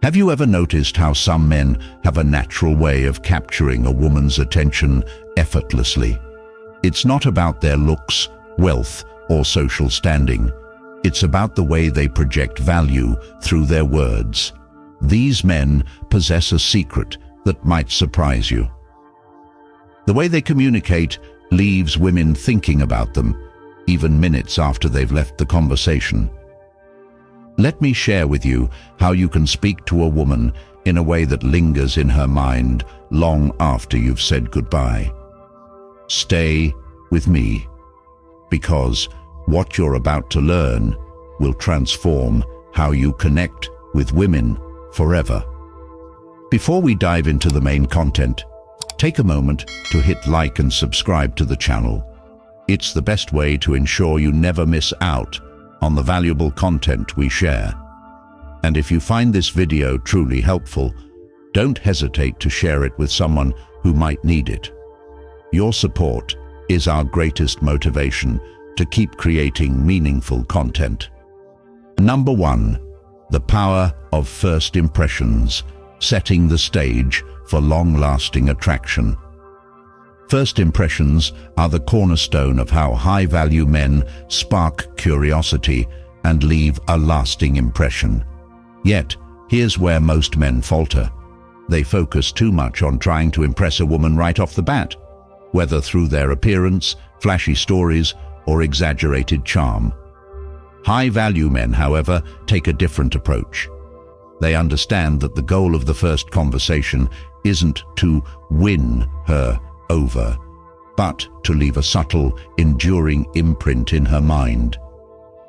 Have you ever noticed how some men have a natural way of capturing a woman's attention effortlessly? It's not about their looks, wealth, or social standing. It's about the way they project value through their words. These men possess a secret that might surprise you. The way they communicate leaves women thinking about them, even minutes after they've left the conversation. Let me share with you how you can speak to a woman in a way that lingers in her mind long after you've said goodbye. Stay with me, because what you're about to learn will transform how you connect with women forever. Before we dive into the main content, take a moment to hit like and subscribe to the channel. It's the best way to ensure you never miss out on the valuable content we share. And if you find this video truly helpful, don't hesitate to share it with someone who might need it. Your support is our greatest motivation to keep creating meaningful content. Number 1, the power of first impressions, setting the stage for long-lasting attraction. First impressions are the cornerstone of how high-value men spark curiosity and leave a lasting impression. Yet, here's where most men falter. They focus too much on trying to impress a woman right off the bat, whether through their appearance, flashy stories, or exaggerated charm. High-value men, however, take a different approach. They understand that the goal of the first conversation isn't to win her over, but to leave a subtle, enduring imprint in her mind.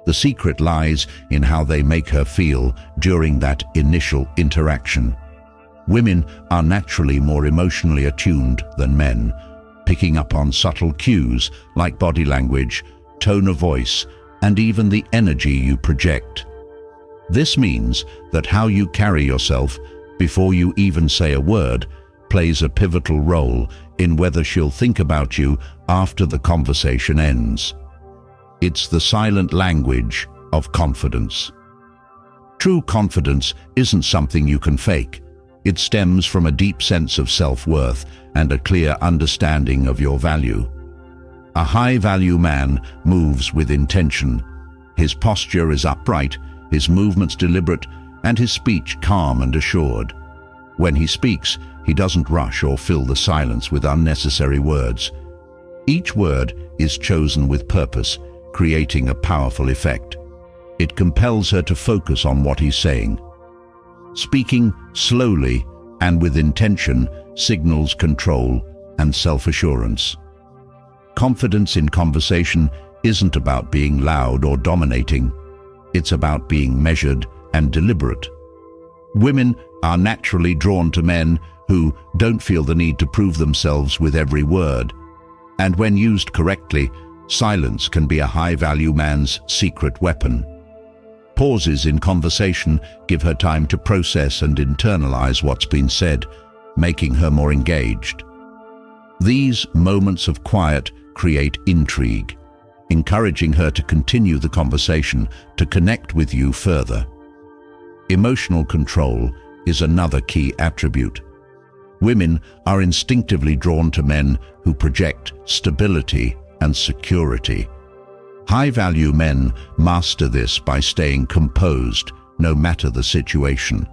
The secret lies in how they make her feel during that initial interaction. Women are naturally more emotionally attuned than men, picking up on subtle cues like body language, tone of voice, and even the energy you project. This means that how you carry yourself before you even say a word plays a pivotal role in whether she'll think about you after the conversation ends. It's the silent language of confidence. True confidence isn't something you can fake. It stems from a deep sense of self-worth and a clear understanding of your value. A high-value man moves with intention. His posture is upright, his movements deliberate, and his speech calm and assured. When he speaks, he doesn't rush or fill the silence with unnecessary words. Each word is chosen with purpose, creating a powerful effect. It compels her to focus on what he's saying. Speaking slowly and with intention signals control and self-assurance. Confidence in conversation isn't about being loud or dominating. It's about being measured and deliberate. Women are naturally drawn to men who don't feel the need to prove themselves with every word. And when used correctly, silence can be a high-value man's secret weapon. Pauses in conversation give her time to process and internalize what's been said, making her more engaged. These moments of quiet create intrigue, encouraging her to continue the conversation, to connect with you further. Emotional control is another key attribute. Women are instinctively drawn to men who project stability and security. High-value men master this by staying composed, no matter the situation.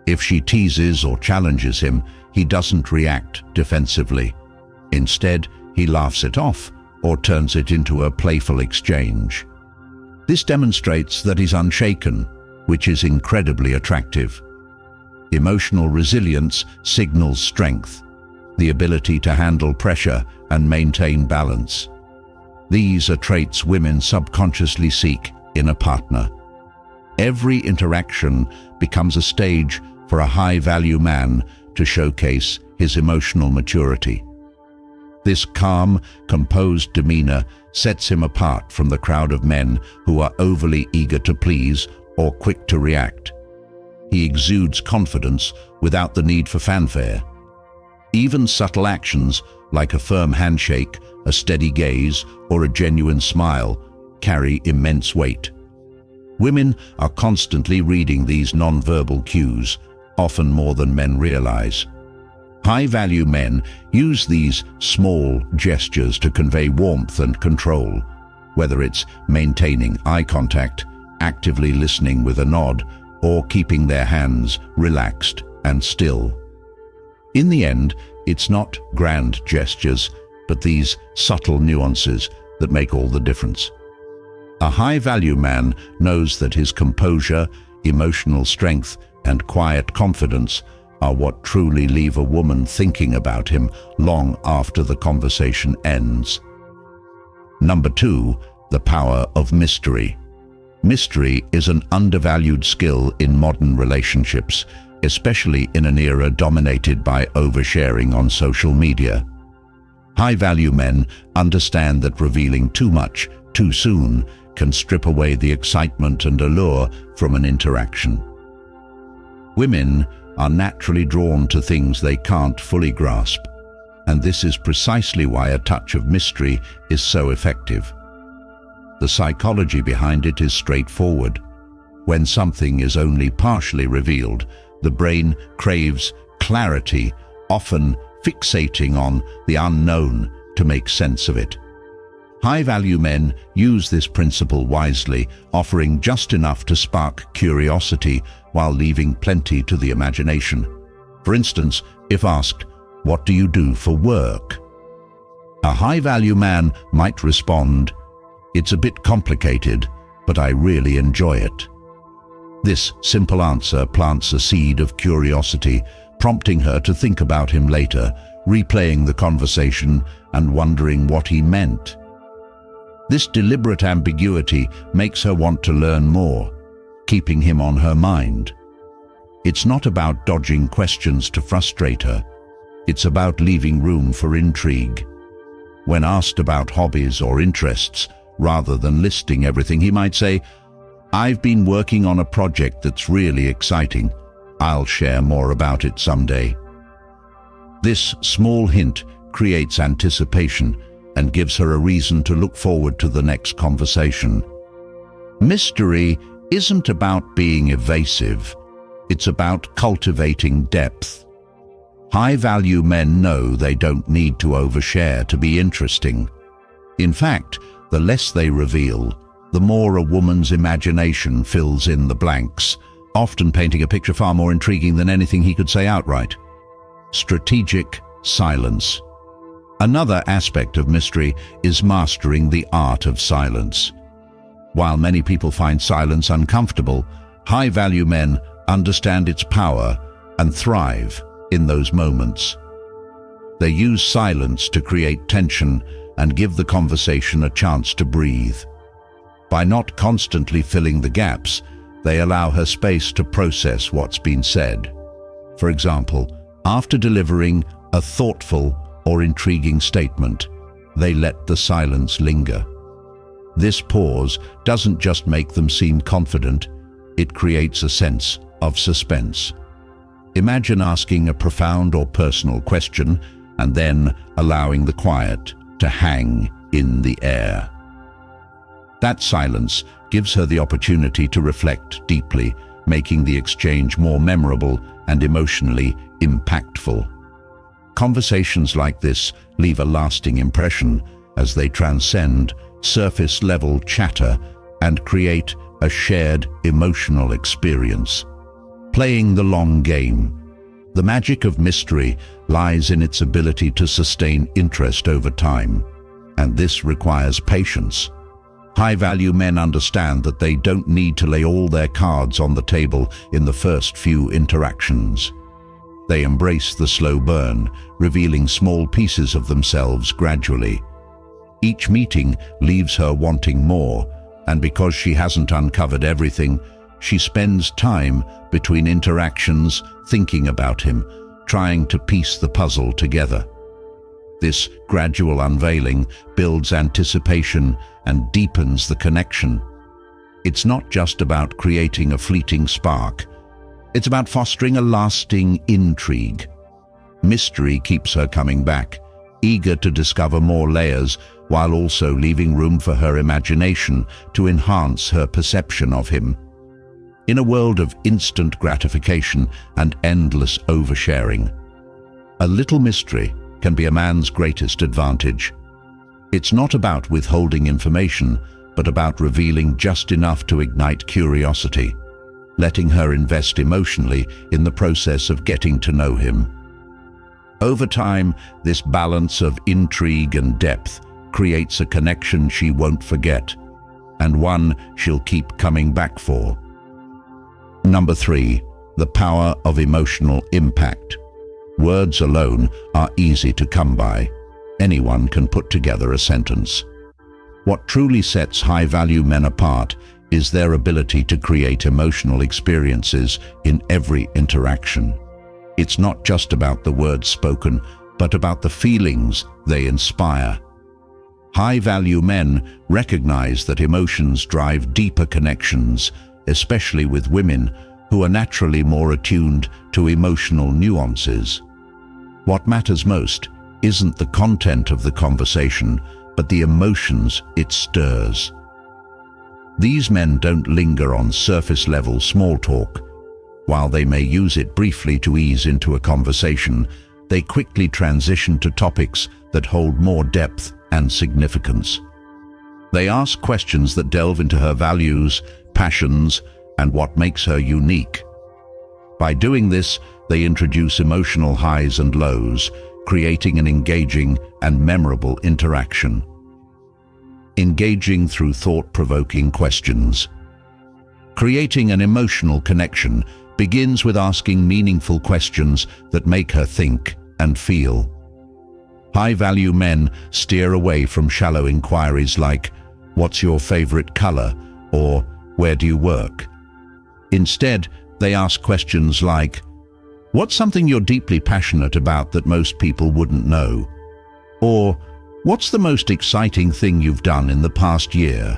If she teases or challenges him, he doesn't react defensively. Instead, he laughs it off or turns it into a playful exchange. This demonstrates that he's unshaken, which is incredibly attractive. Emotional resilience signals strength, the ability to handle pressure and maintain balance. These are traits women subconsciously seek in a partner. Every interaction becomes a stage for a high-value man to showcase his emotional maturity. This calm, composed demeanor sets him apart from the crowd of men who are overly eager to please or quick to react. He exudes confidence without the need for fanfare. Even subtle actions like a firm handshake, a steady gaze, or a genuine smile carry immense weight. Women are constantly reading these non-verbal cues, often more than men realize. High-value men use these small gestures to convey warmth and control, whether it's maintaining eye contact, actively listening with a nod, or keeping their hands relaxed and still. In the end, it's not grand gestures, but these subtle nuances that make all the difference. A high-value man knows that his composure, emotional strength, and quiet confidence are what truly leave a woman thinking about him long after the conversation ends. Number 2, the power of mystery. Mystery is an undervalued skill in modern relationships, especially in an era dominated by oversharing on social media. High-value men understand that revealing too much, too soon, can strip away the excitement and allure from an interaction. Women are naturally drawn to things they can't fully grasp, and this is precisely why a touch of mystery is so effective. The psychology behind it is straightforward. When something is only partially revealed, the brain craves clarity, often fixating on the unknown to make sense of it. High-value men use this principle wisely, offering just enough to spark curiosity while leaving plenty to the imagination. For instance, if asked, "What do you do for work?" a high-value man might respond, "It's a bit complicated, but I really enjoy it." This simple answer plants a seed of curiosity, prompting her to think about him later, replaying the conversation and wondering what he meant. This deliberate ambiguity makes her want to learn more, keeping him on her mind. It's not about dodging questions to frustrate her. It's about leaving room for intrigue. When asked about hobbies or interests, rather than listing everything, he might say, "I've been working on a project that's really exciting. I'll share more about it someday." This small hint creates anticipation and gives her a reason to look forward to the next conversation. Mystery isn't about being evasive. It's about cultivating depth. High-value men know they don't need to overshare to be interesting. In fact, the less they reveal, the more a woman's imagination fills in the blanks, often painting a picture far more intriguing than anything he could say outright. Strategic silence. Another aspect of mystery is mastering the art of silence. While many people find silence uncomfortable, high-value men understand its power and thrive in those moments. They use silence to create tension and give the conversation a chance to breathe. By not constantly filling the gaps, they allow her space to process what's been said. For example, after delivering a thoughtful or intriguing statement, they let the silence linger. This pause doesn't just make them seem confident, it creates a sense of suspense. Imagine asking a profound or personal question and then allowing the quiet to hang in the air. That silence gives her the opportunity to reflect deeply, making the exchange more memorable and emotionally impactful. Conversations like this leave a lasting impression as they transcend surface-level chatter and create a shared emotional experience. Playing the long game. The magic of mystery lies in its ability to sustain interest over time, and this requires patience. High-value men understand that they don't need to lay all their cards on the table in the first few interactions. They embrace the slow burn, revealing small pieces of themselves gradually. Each meeting leaves her wanting more, and because she hasn't uncovered everything, she spends time between interactions thinking about him, trying to piece the puzzle together. This gradual unveiling builds anticipation and deepens the connection. It's not just about creating a fleeting spark. It's about fostering a lasting intrigue. Mystery keeps her coming back, eager to discover more layers while also leaving room for her imagination to enhance her perception of him. In a world of instant gratification and endless oversharing, a little mystery can be a man's greatest advantage. It's not about withholding information, but about revealing just enough to ignite curiosity, letting her invest emotionally in the process of getting to know him. Over time, this balance of intrigue and depth creates a connection she won't forget, and one she'll keep coming back for. Number 3, the power of emotional impact. Words alone are easy to come by. Anyone can put together a sentence. What truly sets high-value men apart is their ability to create emotional experiences in every interaction. It's not just about the words spoken, but about the feelings they inspire. High-value men recognize that emotions drive deeper connections, especially with women who are naturally more attuned to emotional nuances. What matters most isn't the content of the conversation, but the emotions it stirs. These men don't linger on surface-level small talk. While they may use it briefly to ease into a conversation, they quickly transition to topics that hold more depth and significance. They ask questions that delve into her values, passions, and what makes her unique. By doing this, they introduce emotional highs and lows, creating an engaging and memorable interaction. Engaging through thought-provoking questions. Creating an emotional connection begins with asking meaningful questions that make her think and feel. High-value men steer away from shallow inquiries like, "What's your favorite color?" or "Where do you work?" Instead, they ask questions like, "What's something you're deeply passionate about that most people wouldn't know?" Or, "What's the most exciting thing you've done in the past year?"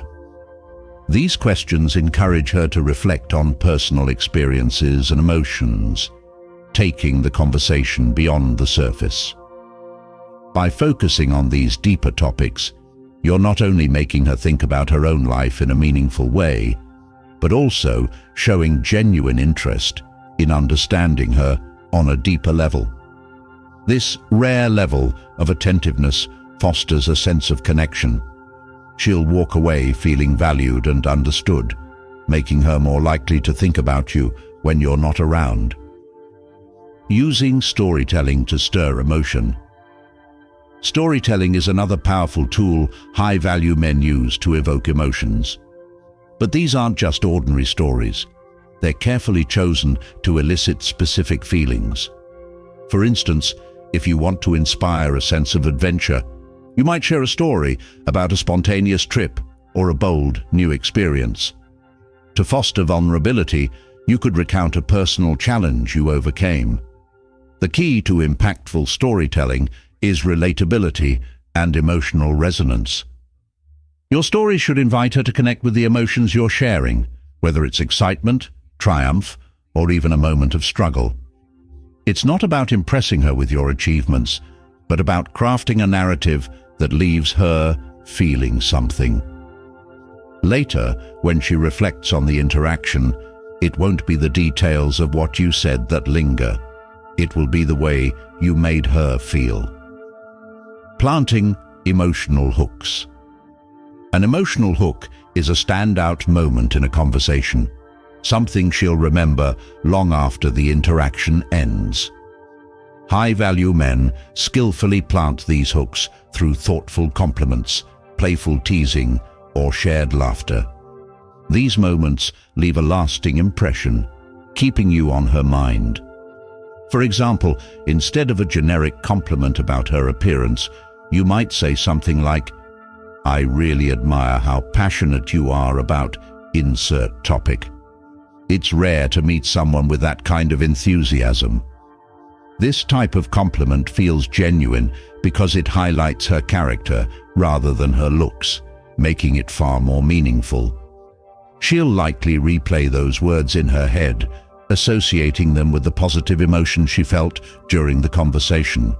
These questions encourage her to reflect on personal experiences and emotions, taking the conversation beyond the surface. By focusing on these deeper topics, you're not only making her think about her own life in a meaningful way, but also showing genuine interest in understanding her on a deeper level. This rare level of attentiveness fosters a sense of connection. She'll walk away feeling valued and understood, making her more likely to think about you when you're not around. Using storytelling to stir emotion. Storytelling is another powerful tool high-value men use to evoke emotions. But these aren't just ordinary stories. They're carefully chosen to elicit specific feelings. For instance, if you want to inspire a sense of adventure, you might share a story about a spontaneous trip or a bold new experience. To foster vulnerability, you could recount a personal challenge you overcame. The key to impactful storytelling is relatability and emotional resonance. Your story should invite her to connect with the emotions you're sharing, whether it's excitement, triumph, or even a moment of struggle. It's not about impressing her with your achievements, but about crafting a narrative that leaves her feeling something. Later, when she reflects on the interaction, it won't be the details of what you said that linger. It will be the way you made her feel. Planting emotional hooks. An emotional hook is a standout moment in a conversation, something she'll remember long after the interaction ends. High-value men skillfully plant these hooks through thoughtful compliments, playful teasing, or shared laughter. These moments leave a lasting impression, keeping you on her mind. For example, instead of a generic compliment about her appearance, you might say something like, "I really admire how passionate you are about insert topic." It's rare to meet someone with that kind of enthusiasm. This type of compliment feels genuine because it highlights her character rather than her looks, making it far more meaningful. She'll likely replay those words in her head, associating them with the positive emotion she felt during the conversation,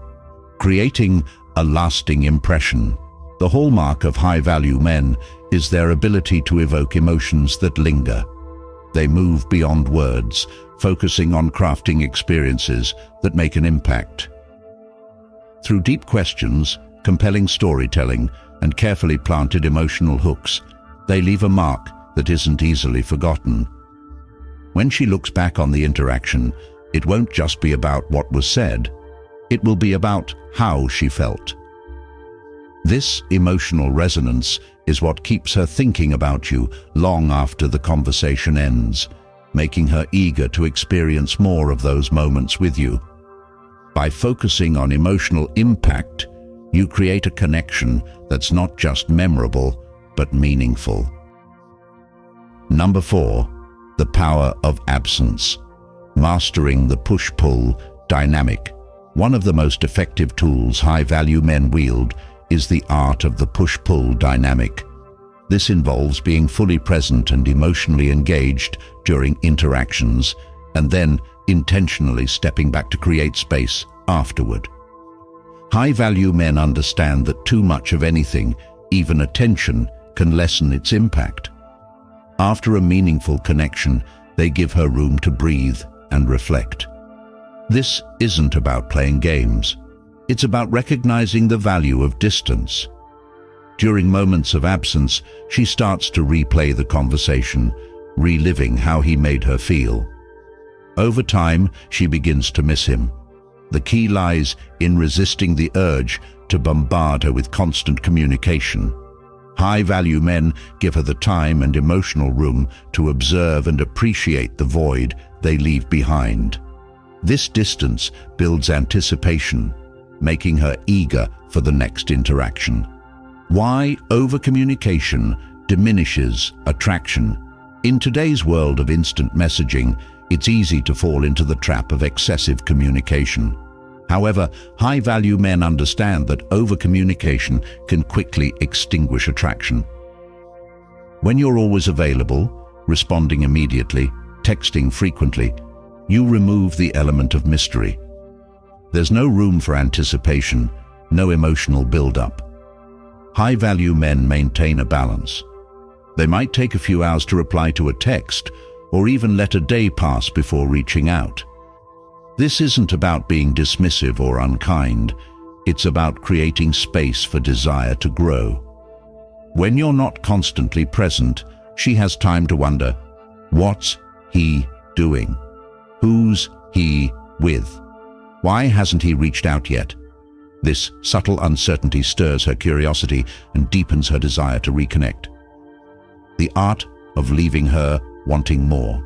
creating a lasting impression. The hallmark of high-value men is their ability to evoke emotions that linger. They move beyond words, focusing on crafting experiences that make an impact. Through deep questions, compelling storytelling, and carefully planted emotional hooks, they leave a mark that isn't easily forgotten. When she looks back on the interaction, it won't just be about what was said. It will be about how she felt. This emotional resonance is what keeps her thinking about you long after the conversation ends, making her eager to experience more of those moments with you. By focusing on emotional impact, you create a connection that's not just memorable, but meaningful. Number 4, the power of absence. Mastering the push-pull dynamic. One of the most effective tools high-value men wield is the art of the push-pull dynamic. This involves being fully present and emotionally engaged during interactions, and then intentionally stepping back to create space afterward. High-value men understand that too much of anything, even attention, can lessen its impact. After a meaningful connection, they give her room to breathe and reflect. This isn't about playing games. It's about recognizing the value of distance. During moments of absence, she starts to replay the conversation, reliving how he made her feel. Over time, she begins to miss him. The key lies in resisting the urge to bombard her with constant communication. High-value men give her the time and emotional room to observe and appreciate the void they leave behind. This distance builds anticipation, making her eager for the next interaction. Why over-communication diminishes attraction. In today's world of instant messaging, it's easy to fall into the trap of excessive communication. However, high-value men understand that over-communication can quickly extinguish attraction. When you're always available, responding immediately, texting frequently, you remove the element of mystery. There's no room for anticipation, no emotional build-up. High-value men maintain a balance. They might take a few hours to reply to a text, or even let a day pass before reaching out. This isn't about being dismissive or unkind. It's about creating space for desire to grow. When you're not constantly present, she has time to wonder, what's he doing? Who's he with? Why hasn't he reached out yet? This subtle uncertainty stirs her curiosity and deepens her desire to reconnect. The art of leaving her wanting more.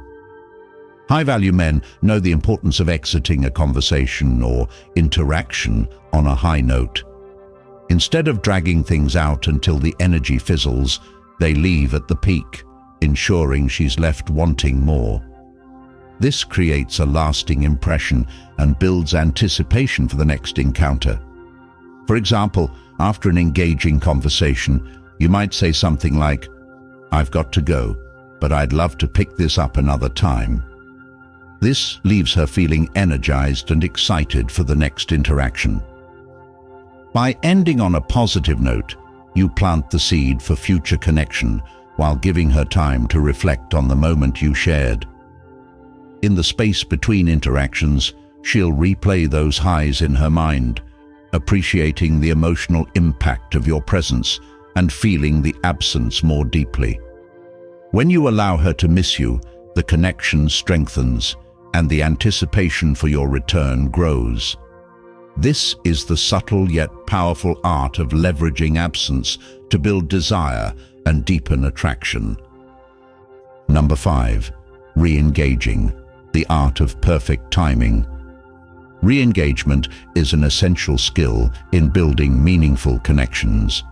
High-value men know the importance of exiting a conversation or interaction on a high note. Instead of dragging things out until the energy fizzles, they leave at the peak, ensuring she's left wanting more. This creates a lasting impression and builds anticipation for the next encounter. For example, after an engaging conversation, you might say something like, "I've got to go, but I'd love to pick this up another time." This leaves her feeling energized and excited for the next interaction. By ending on a positive note, you plant the seed for future connection while giving her time to reflect on the moment you shared. In the space between interactions, she'll replay those highs in her mind, appreciating the emotional impact of your presence and feeling the absence more deeply. When you allow her to miss you, the connection strengthens and the anticipation for your return grows. This is the subtle yet powerful art of leveraging absence to build desire and deepen attraction. Number 5, re-engaging, the art of perfect timing. Re-engagement is an essential skill in building meaningful connections.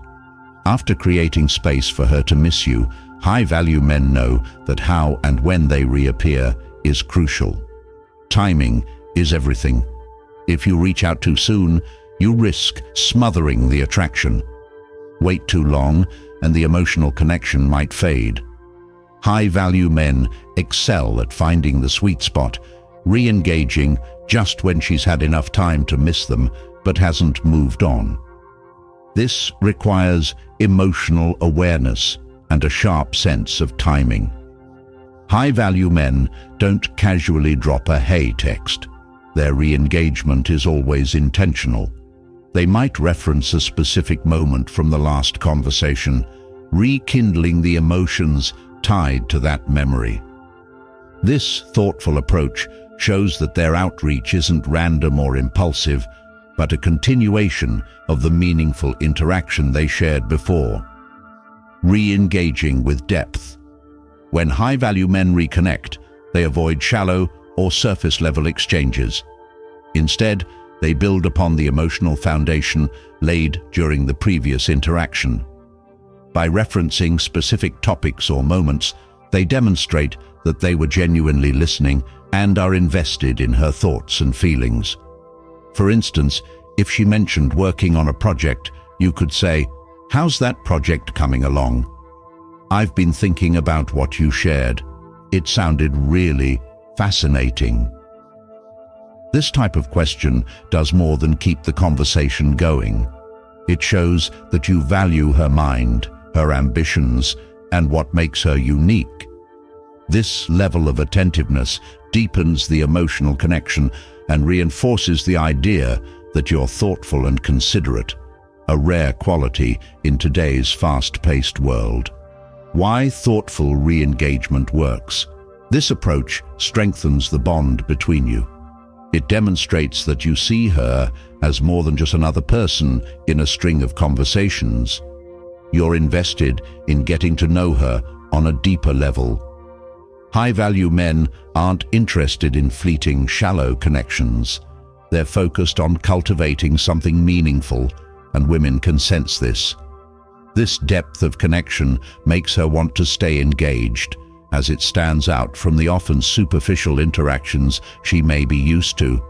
After creating space for her to miss you, high-value men know that how and when they reappear is crucial. Timing is everything. If you reach out too soon, you risk smothering the attraction. Wait too long, and the emotional connection might fade. High-value men excel at finding the sweet spot, re-engaging just when she's had enough time to miss them but hasn't moved on. This requires emotional awareness and a sharp sense of timing. High-value men don't casually drop a "hey" text. Their re-engagement is always intentional. They might reference a specific moment from the last conversation, rekindling the emotions tied to that memory. This thoughtful approach shows that their outreach isn't random or impulsive, but a continuation of the meaningful interaction they shared before. Re-engaging with depth. When high-value men reconnect, they avoid shallow or surface-level exchanges. Instead, they build upon the emotional foundation laid during the previous interaction. By referencing specific topics or moments, they demonstrate that they were genuinely listening and are invested in her thoughts and feelings. For instance, if she mentioned working on a project, you could say, "How's that project coming along? I've been thinking about what you shared. It sounded really fascinating." This type of question does more than keep the conversation going. It shows that you value her mind, her ambitions, and what makes her unique. This level of attentiveness deepens the emotional connection and reinforces the idea that you're thoughtful and considerate, a rare quality in today's fast-paced world. Why thoughtful re-engagement works. This approach strengthens the bond between you. It demonstrates that you see her as more than just another person in a string of conversations. You're invested in getting to know her on a deeper level. High-value men aren't interested in fleeting, shallow connections. They're focused on cultivating something meaningful, and women can sense this. This depth of connection makes her want to stay engaged, as it stands out from the often superficial interactions she may be used to.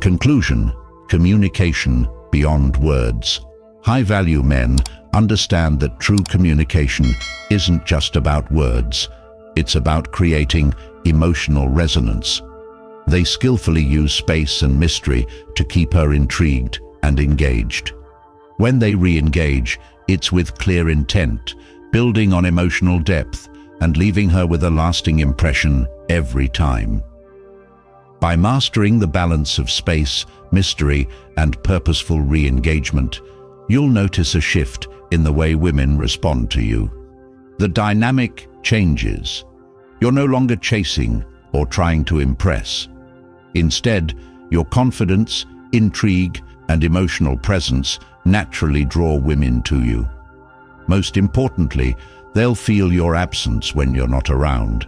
Conclusion: communication beyond words. High-value men understand that true communication isn't just about words. It's about creating emotional resonance. They skillfully use space and mystery to keep her intrigued and engaged. When they re-engage, it's with clear intent, building on emotional depth and leaving her with a lasting impression every time. By mastering the balance of space, mystery, and purposeful re-engagement, you'll notice a shift in the way women respond to you. The dynamic changes. You're no longer chasing or trying to impress. Instead, your confidence, intrigue, and emotional presence naturally draw women to you. Most importantly, they'll feel your absence when you're not around,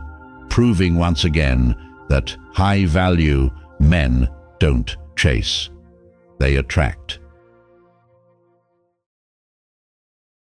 proving once again that high-value men don't chase. They attract.